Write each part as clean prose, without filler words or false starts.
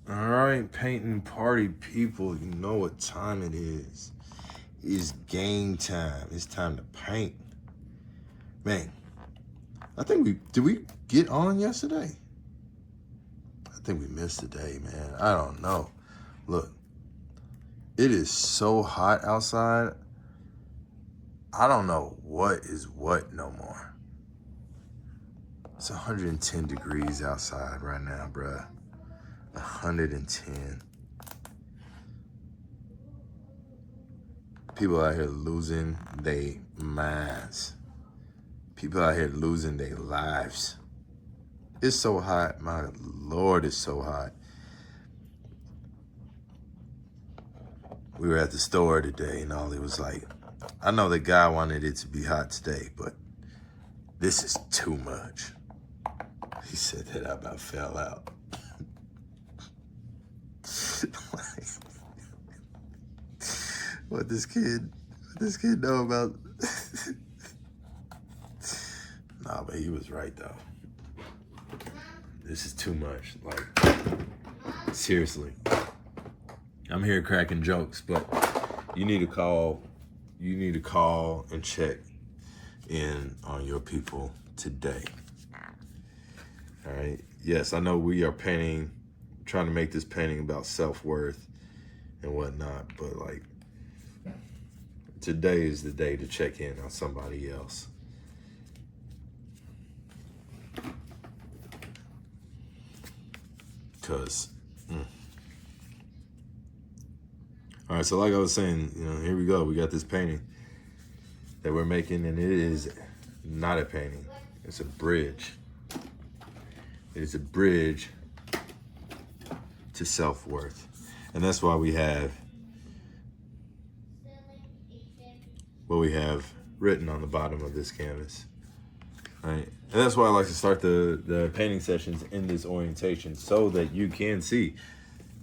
All right, painting party people, you know what time it is. It's game time. It's time to paint. Man, I think did we get on yesterday? I think we missed a day, man. I don't know. Look, it is so hot outside. I don't know what is what no more. It's 110 degrees outside right now, bruh. 110. People out here losing their minds. People out here losing their lives. It's so hot. My Lord, it's so hot. We were at the store today and Ollie was like, I know the guy wanted it to be hot today, but this is too much. He said that I about fell out. What this kid know about? Nah, but he was right though. This is too much. Like, seriously. I'm here cracking jokes, but you need to call and check in on your people today. All right. Yes, I know we are trying to make this painting about self-worth and whatnot, but like, today is the day to check in on somebody else. Cause, all right, so like I was saying, here we go. We got this painting that we're making, and it is not a painting. It's a bridge. It is a bridge to self-worth. And that's why we have what we have written on the bottom of this canvas. Right? And that's why I like to start the painting sessions in this orientation, so that you can see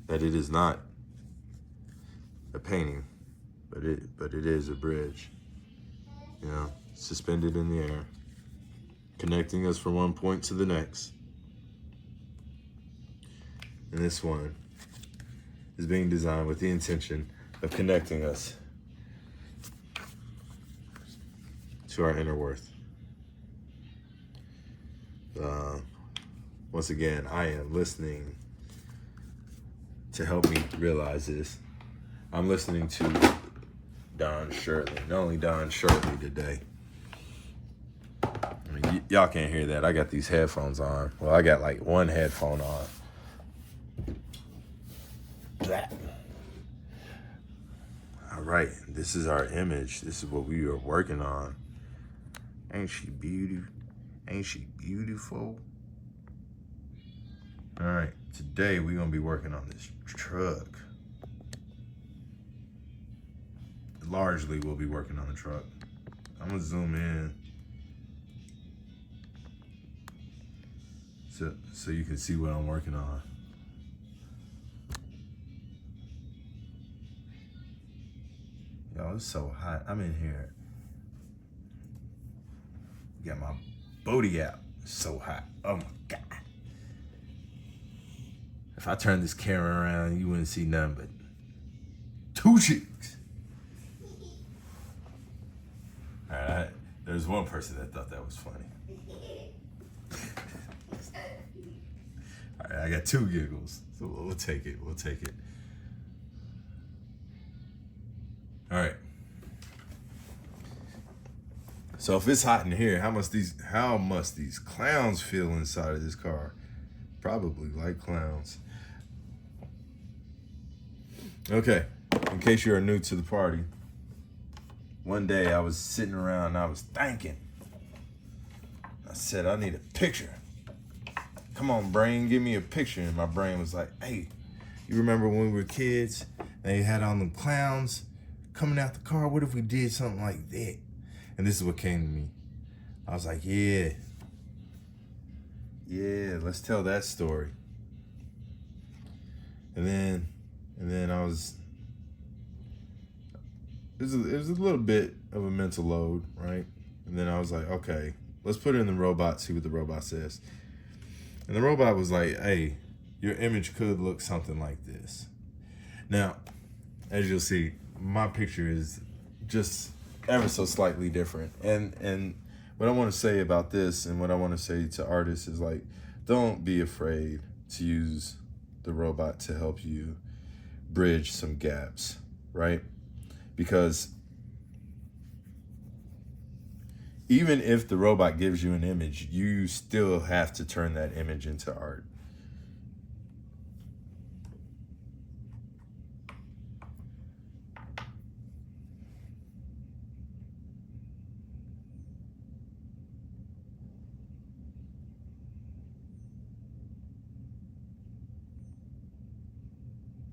that it is not a painting, but it is a bridge. Suspended in the air, connecting us from one point to the next. And this one is being designed with the intention of connecting us to our inner worth. Once again, I am listening to help me realize this. I'm listening to Don Shirley. Not only Don Shirley today. I mean, y'all can't hear that. I got these headphones on. Well, I got like one headphone on. Blah. All right, this is our image. This is what we are working on. Ain't she beautiful? Ain't she beautiful? All right, today we're gonna be working on this truck. Largely, we'll be working on the truck. I'm gonna zoom in so you can see what I'm working on. Y'all, it's so hot. I'm in here. Got my booty out. It's so hot. Oh my God. If I turn this camera around, you wouldn't see nothing but two cheeks. All right. There's one person that thought that was funny. All right, I got two giggles, so we'll take it. We'll take it. All right. So if it's hot in here, how must these clowns feel inside of this car? Probably like clowns. Okay, in case you are new to the party, one day I was sitting around and I was thinking. I said, I need a picture. Come on, brain, give me a picture. And my brain was like, hey, you remember when we were kids and you had on the clowns coming out the car? What if we did something like that? And this is what came to me. I was like, yeah, let's tell that story. And then I was, it was a little bit of a mental load, right? And then I was like, okay, let's put it in the robot, see what the robot says. And the robot was like, hey, your image could look something like this. Now, as you'll see, my picture is just ever so slightly different. And what I want to say about this and what I want to say to artists is like, don't be afraid to use the robot to help you bridge some gaps, right? Because even if the robot gives you an image, you still have to turn that image into art.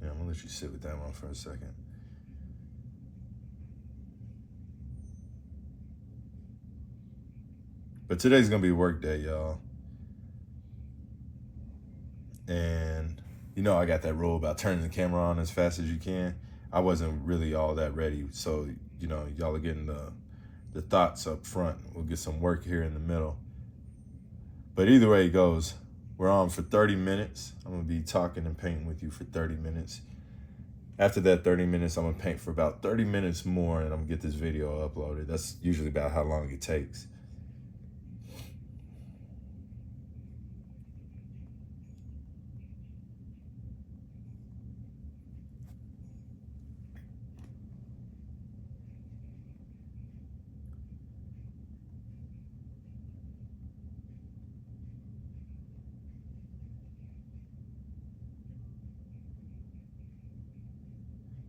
Yeah, I'm gonna let you sit with that one for a second. But today's gonna be work day, y'all. And you know I got that rule about turning the camera on as fast as you can. I wasn't really all that ready, so you know, y'all are getting the thoughts up front. We'll get some work here in the middle. But either way it goes, we're on for 30 minutes. I'm gonna be talking and painting with you for 30 minutes. After that 30 minutes, I'm gonna paint for about 30 minutes more, and I'm gonna get this video uploaded. That's usually about how long it takes.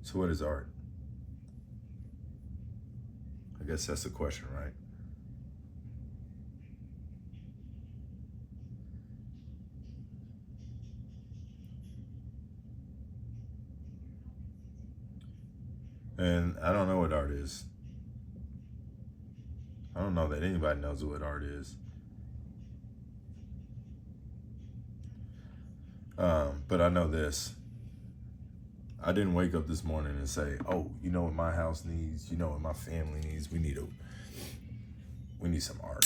So what is art? I guess that's the question, right? And I don't know what art is. I don't know that anybody knows what art is. But I know this. I didn't wake up this morning and say, oh, you know what my house needs? You know what my family needs? We need some art.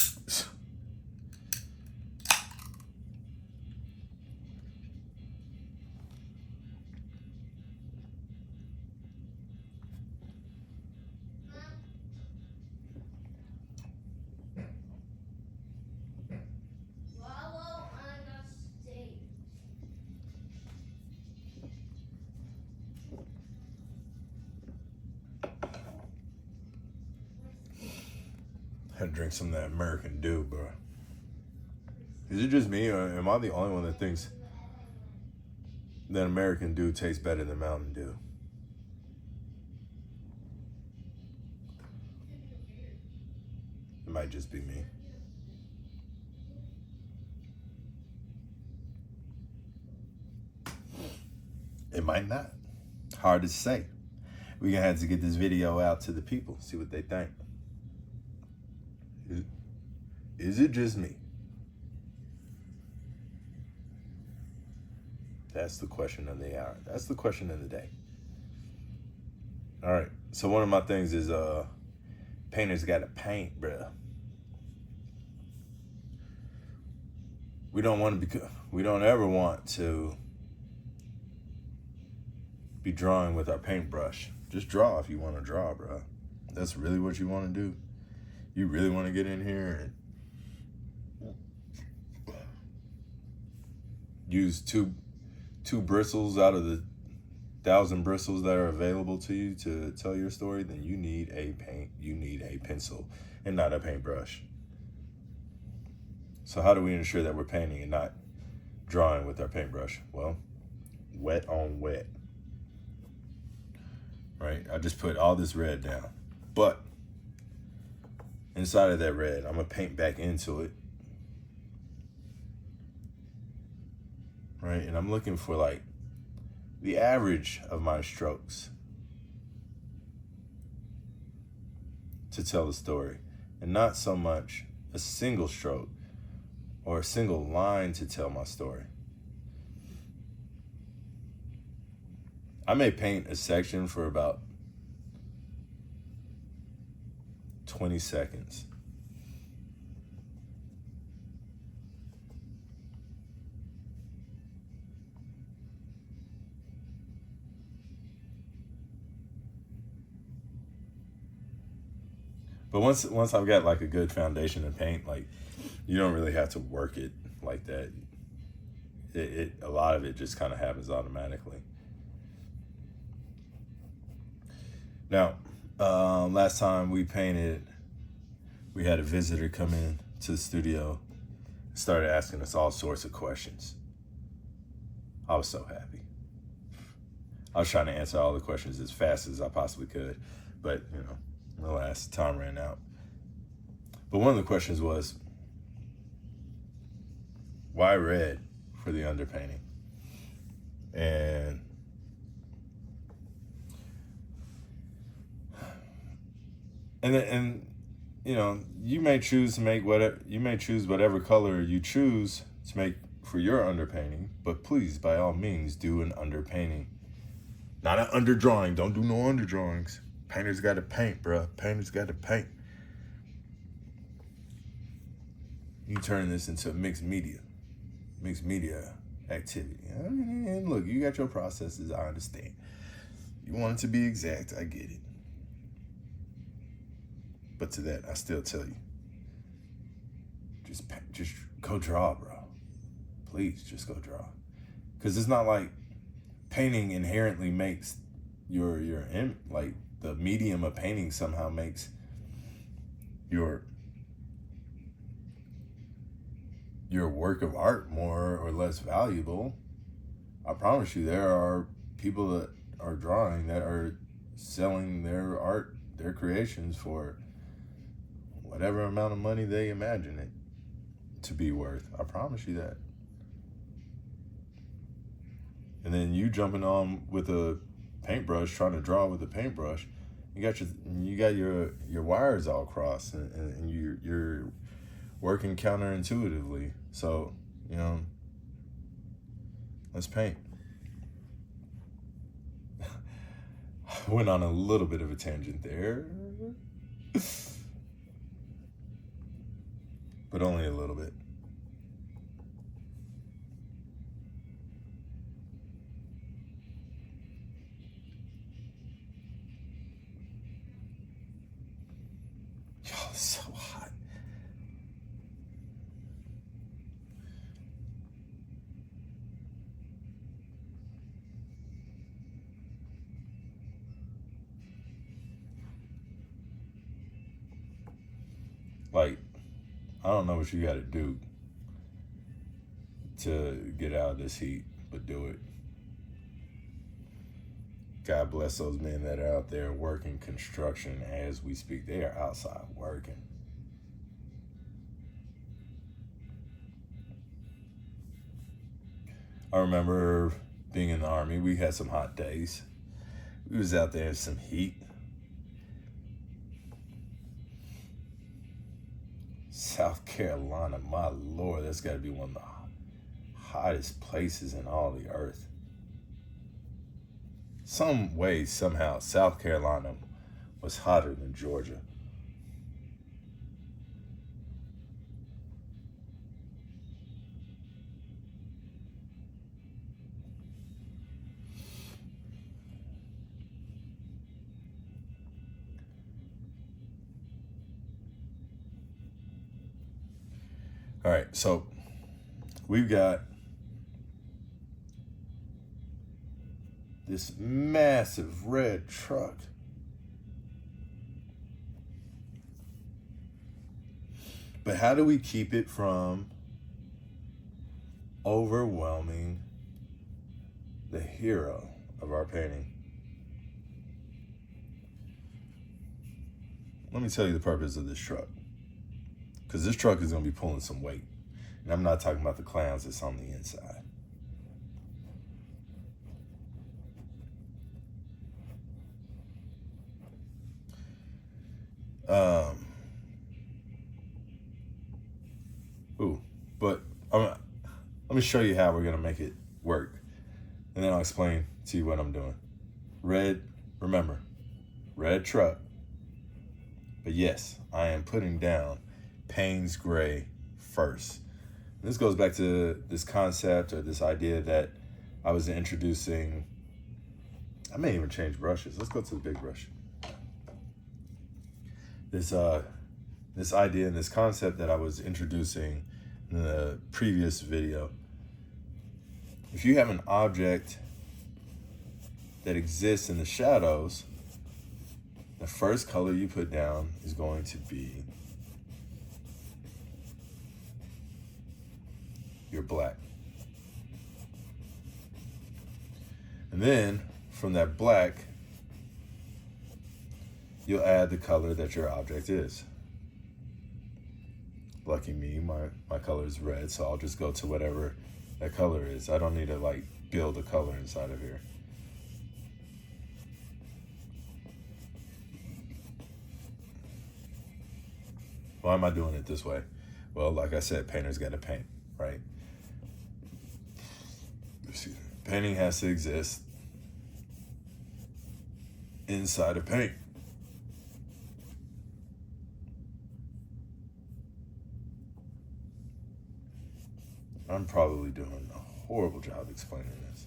Had to drink some of that American Dew, bro. Is it just me, or am I the only one that thinks that American Dew tastes better than Mountain Dew? It might just be me. It might not. Hard to say. We're gonna have to get this video out to the people, see what they think. Is it just me? That's the question of the hour. That's the question of the day. All right. So one of my things is painters gotta paint, bruh. We don't ever want to be drawing with our paintbrush. Just draw if you want to draw, bruh. That's really what you want to do. You really want to get in here and use two bristles out of the 1,000 bristles that are available to you to tell your story, then you need a pencil and not a paintbrush. So how do we ensure that we're painting and not drawing with our paintbrush? Well, wet on wet. Right? I just put all this red down. But inside of that red, I'm gonna paint back into it. Right? And I'm looking for like the average of my strokes to tell the story, and not so much a single stroke or a single line to tell my story. I may paint a section for about 20 seconds. But once I've got like a good foundation of paint, like you don't really have to work it like that. It a lot of it just kind of happens automatically. Now, last time we painted, we had a visitor come in to the studio, started asking us all sorts of questions. I was so happy. I was trying to answer all the questions as fast as I possibly could, but you know, alas, time ran out. But one of the questions was, why red for the underpainting? And you know, you may choose whatever color you choose to make for your underpainting, but please, by all means, do an underpainting. Not an underdrawing. Don't do no underdrawings. Painters got to paint, bruh. Painters got to paint. You turn this into a mixed media activity. And look, you got your processes, I understand. You want it to be exact, I get it. But to that, I still tell you, just go draw, bro. Please, just go draw. Because it's not like painting inherently makes your like the medium of painting somehow makes your work of art more or less valuable. I promise you, there are people that are drawing that are selling their art, their creations for whatever amount of money they imagine it to be worth. I promise you that. And then you jumping on with a paintbrush, trying to draw with a paintbrush, you got your wires all crossed, and you're working counterintuitively. So, you know, let's paint. Went on a little bit of a tangent there. But only a little bit. Y'all, it's so hot. Like, I don't know what you got to do to get out of this heat, but do it. God bless those men that are out there working construction as we speak. They are outside working. I remember being in the Army. We had some hot days. We was out there in some heat. South Carolina, my Lord, that's got to be one of the hottest places in all the earth. Some way, somehow, South Carolina was hotter than Georgia. All right, so we've got this massive red truck. But how do we keep it from overwhelming the hero of our painting? Let me tell you the purpose of this truck. Because this truck is going to be pulling some weight. And I'm not talking about the clowns that's on the inside. But let me show you how we're going to make it work. And then I'll explain to you what I'm doing. Red, remember, red truck. But yes, I am putting down Payne's Gray first. And this goes back to this concept or this idea that I was introducing. I may even change brushes. Let's go to the big brush. this idea and this concept that I was introducing in the previous video. If you have an object that exists in the shadows, the first color you put down is going to be your black. And then from that black, you'll add the color that your object is. Lucky me, my color is red, so I'll just go to whatever that color is. I don't need to like build a color inside of here. Why am I doing it this way? Well, like I said, painters got to paint, right? Painting has to exist inside of paint. I'm probably doing a horrible job explaining this.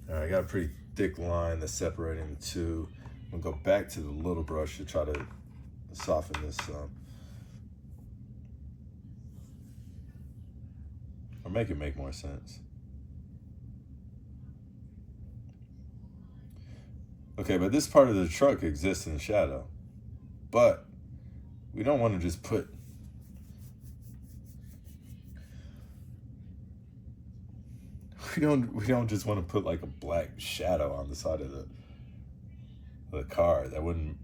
All right, I got a pretty thick line that's separating the two. I'm gonna go back to the little brush to try to soften this or make it make more sense. Okay, but this part of the truck exists in the shadow, but we don't want to just put we don't just want to put like a black shadow on the side of the car. That wouldn't,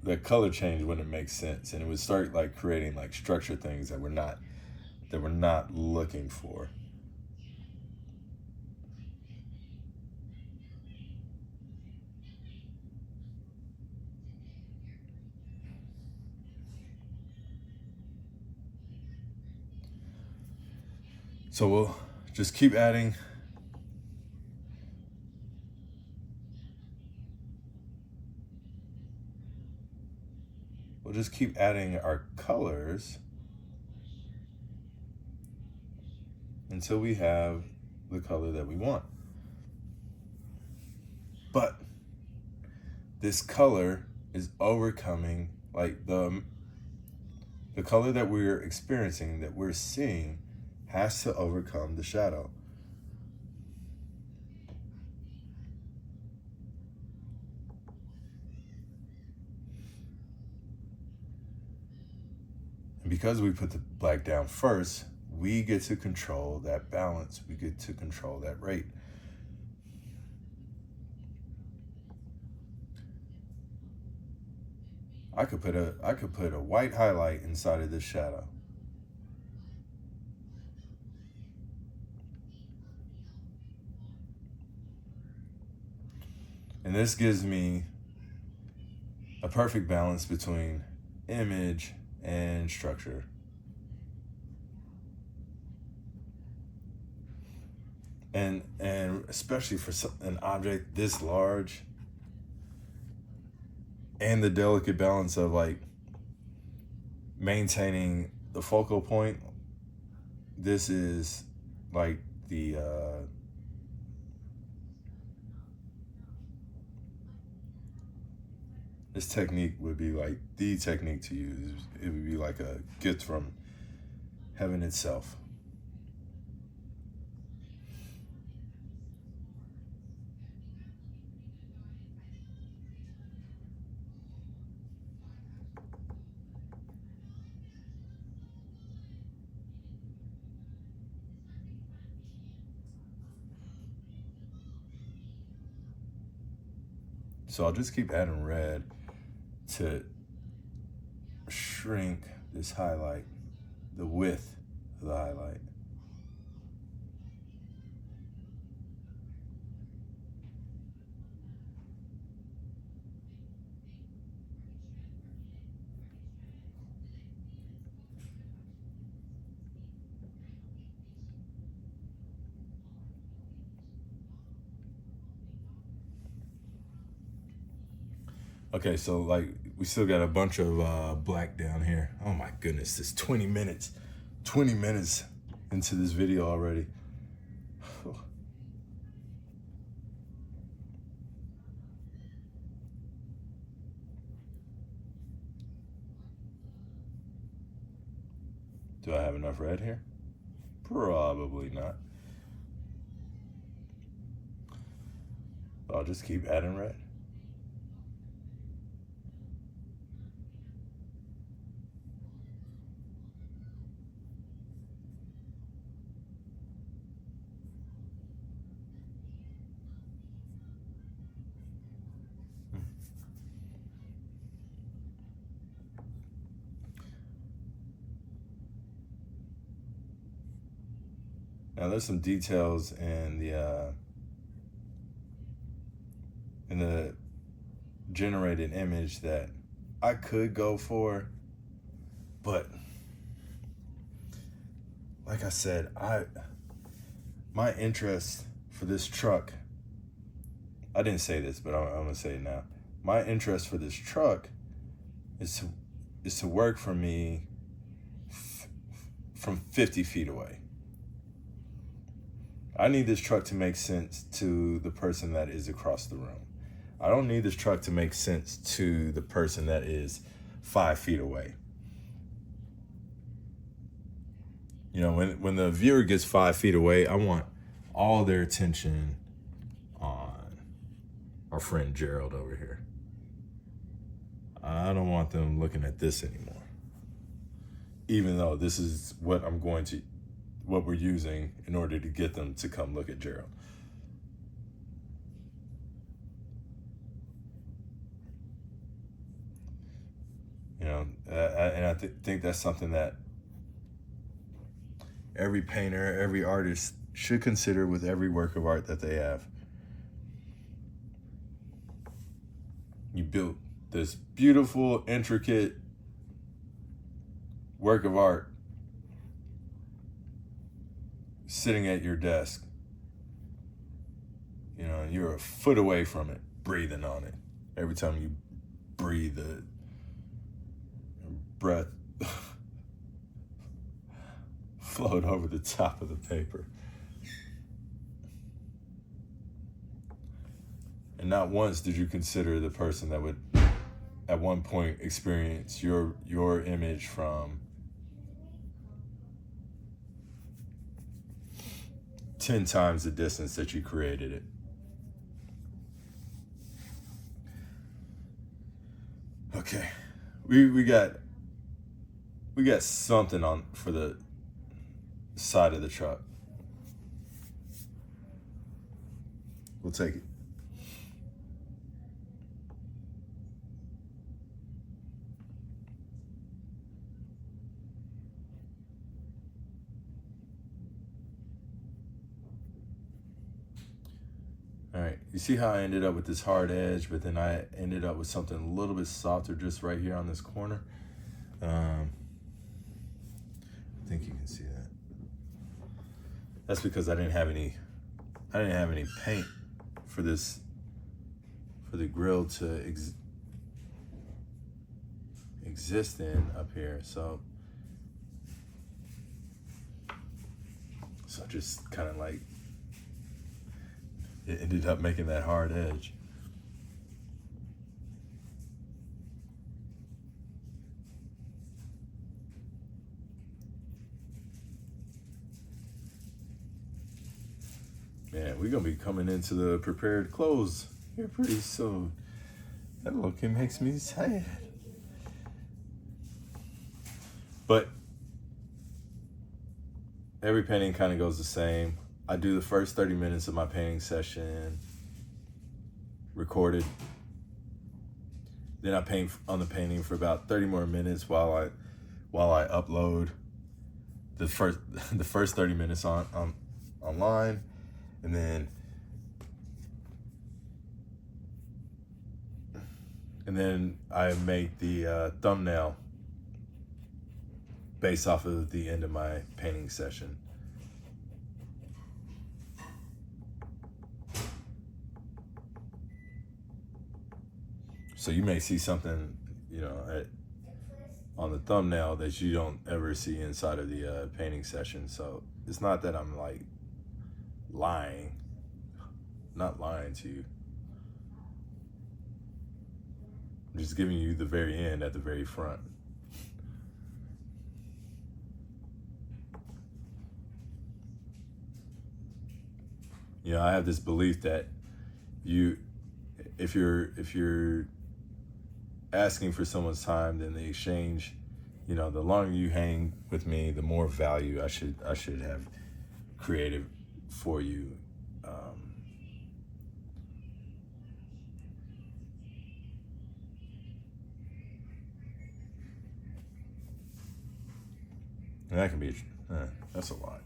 that color change wouldn't make sense, and it would start like creating like structure things that we're not looking for. So we'll just keep adding our colors until we have the color that we want. But this color is overcoming, like the color that we're experiencing, that we're seeing, has to overcome the shadow. And because we put the black down first, we get to control that balance. We get to control that rate. I could put a white highlight inside of this shadow. And this gives me a perfect balance between image and structure. And especially for an object this large, and the delicate balance of like maintaining the focal point, this is like this technique would be like the technique to use. It would be like a gift from heaven itself. So I'll just keep adding red to shrink this highlight, the width of the highlight. Okay, so like we still got a bunch of black down here. Oh my goodness, it's 20 minutes into this video already. Do I have enough red here? Probably not. I'll just keep adding red. Now there's some details in the generated image that I could go for, but like I said, my interest for this truck, I didn't say this, but I'm gonna say it now. My interest for this truck is to work for me from 50 feet away. I need this truck to make sense to the person that is across the room. I don't need this truck to make sense to the person that is 5 feet away. You know, when the viewer gets 5 feet away, I want all their attention on our friend Gerald over here. I don't want them looking at this anymore. Even though this is what we're using in order to get them to come look at Gerald. You know, and I think that's something that every painter, every artist should consider with every work of art that they have. You built this beautiful, intricate work of art sitting at your desk. You know, you're a foot away from it, breathing on it. Every time you breathe, the breath float over the top of the paper. And not once did you consider the person that would at one point experience your image from 10 times the distance that you created it. Okay, we got something on for the side of the truck. We'll take it. All right, you see how I ended up with this hard edge, but then I ended up with something a little bit softer just right here on this corner. I think you can see that. That's because I didn't have any paint for this, for the grill to exist in up here. So just kind of like, it ended up making that hard edge. Man, we're gonna be coming into the prepared clothes here pretty soon. That look, it makes me sad. But every painting kind of goes the same. I do the first 30 minutes of my painting session recorded. Then I paint on the painting for about 30 more minutes while I upload the first 30 minutes online, and then I make the thumbnail based off of the end of my painting session. So you may see something, you know, on the thumbnail that you don't ever see inside of the painting session. So it's not that I'm like lying, not lying to you. I'm just giving you the very end at the very front. You know, I have this belief that if you're asking for someone's time, then the exchange, you know, the longer you hang with me, the more value I should have created for you. And that can be, that's a lot.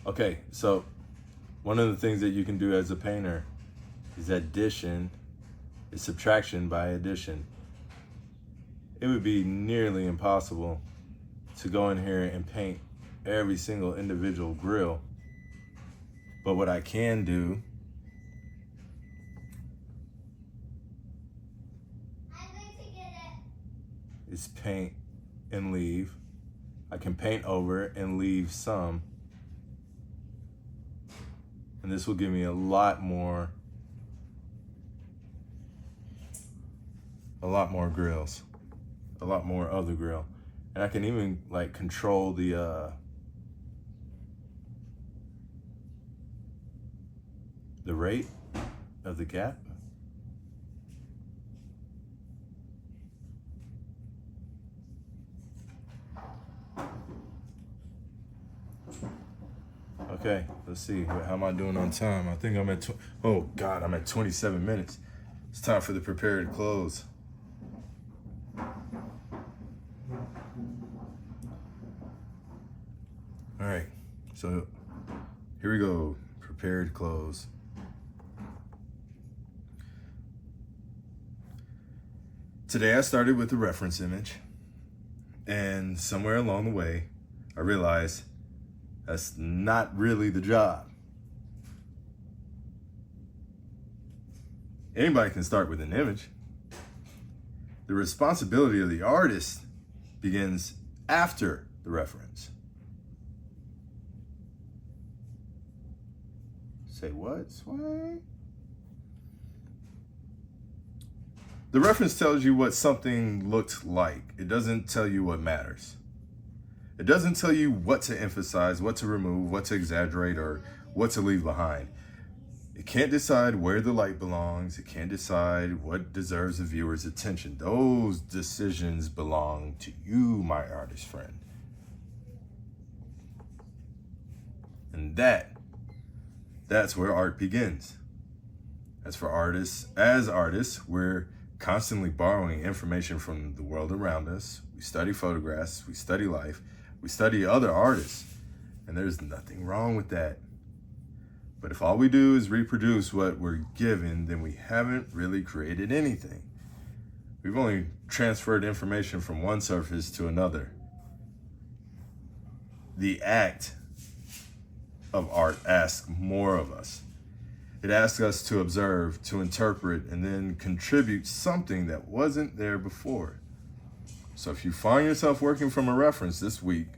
Okay, so one of the things that you can do as a painter is subtraction by addition. It would be nearly impossible to go in here and paint every single individual grill. But what I can do is paint and leave. I can paint over and leave some. And this will give me a lot more grills, a lot more of the grill. And I can even like control the rate of the gap. Okay, let's see. How am I doing on time? I think I'm at, I'm at 27 minutes. It's time for the prepare to close. All right, so here we go. Prepare to close. Today I started with the reference image, and somewhere along the way, I realized that's not really the job. Anybody can start with an image. The responsibility of the artist begins after the reference. Say what, Sway? The reference tells you what something looked like. It doesn't tell you what matters. It doesn't tell you what to emphasize, what to remove, what to exaggerate, or what to leave behind. It can't decide where the light belongs. It can't decide what deserves the viewer's attention. Those decisions belong to you, my artist friend. And that's where art begins. As artists, we're constantly borrowing information from the world around us. We study photographs, we study life, we study other artists, and there's nothing wrong with that. But if all we do is reproduce what we're given, then we haven't really created anything. We've only transferred information from one surface to another. The act of art asks more of us. It asks us to observe, to interpret, and then contribute something that wasn't there before. So if you find yourself working from a reference this week,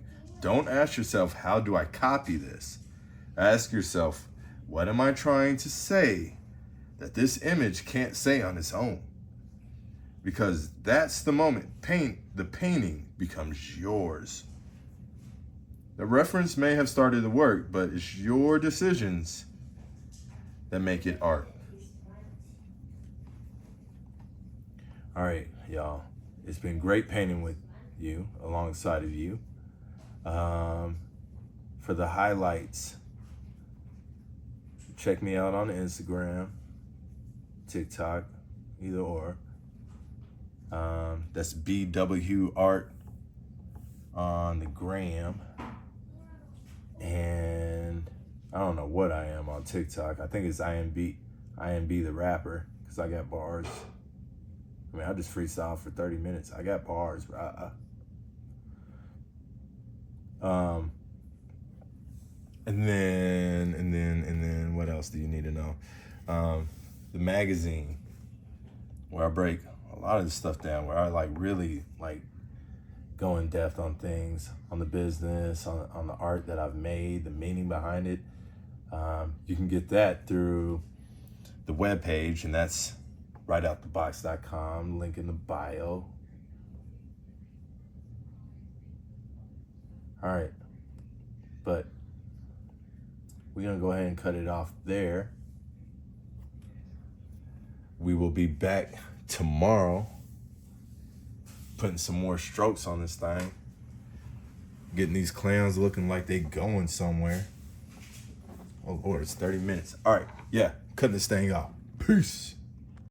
don't ask yourself, how do I copy this? Ask yourself, what am I trying to say that this image can't say on its own? Because that's the moment the painting becomes yours. The reference may have started the work, but it's your decisions that make it art. All right, y'all. It's been great painting with you, alongside of you. For the highlights, check me out on Instagram, TikTok, either or. That's BW Art on the gram. And I don't know what I am on TikTok. I think it's IMB the rapper, because I got bars. I mean, I just freestyle for 30 minutes. I got bars, bro. And then what else do you need to know? The magazine, where I break a lot of this stuff down, where I really go in depth on things, on the business, on the art that I've made, the meaning behind it. You can get that through the webpage, and that's rightoutthebox.com, link in the bio. All right, but we're gonna go ahead and cut it off there. We will be back tomorrow, putting some more strokes on this thing, getting these clowns looking like they going somewhere. Oh Lord, it's 30 minutes. All right, yeah, cutting this thing off. Peace.